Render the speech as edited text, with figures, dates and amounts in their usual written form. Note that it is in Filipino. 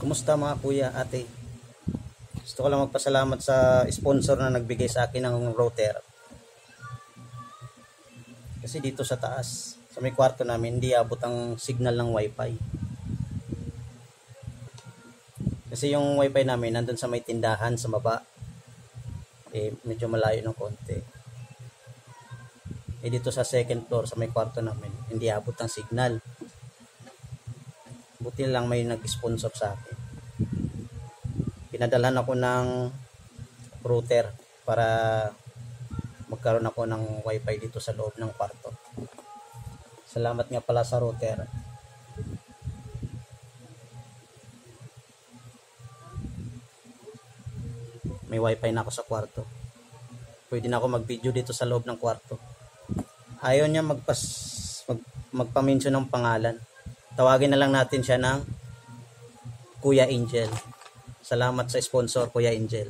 Kumusta mga kuya, ate? Gusto ko lang magpasalamat sa sponsor na nagbigay sa akin ng router. Kasi dito sa taas, sa may kwarto namin, hindi abot ang signal ng wifi. Kasi yung wifi namin nandun sa may tindahan sa baba. Medyo malayo ng konti. Dito sa second floor, sa may kwarto namin, hindi abot ang signal. Buti lang may nag-sponsor sa akin. Pinadalhan ako ng router para magkaroon ako ng wifi dito sa loob ng kwarto. Salamat nga pala sa router. May wifi na ako sa kwarto. Pwede na ako mag-video dito sa loob ng kwarto. Ayaw niya magpa-mention ng pangalan. Tawagin na lang natin siya ng Kuya Angel. Salamat sa sponsor, Kuya Angel.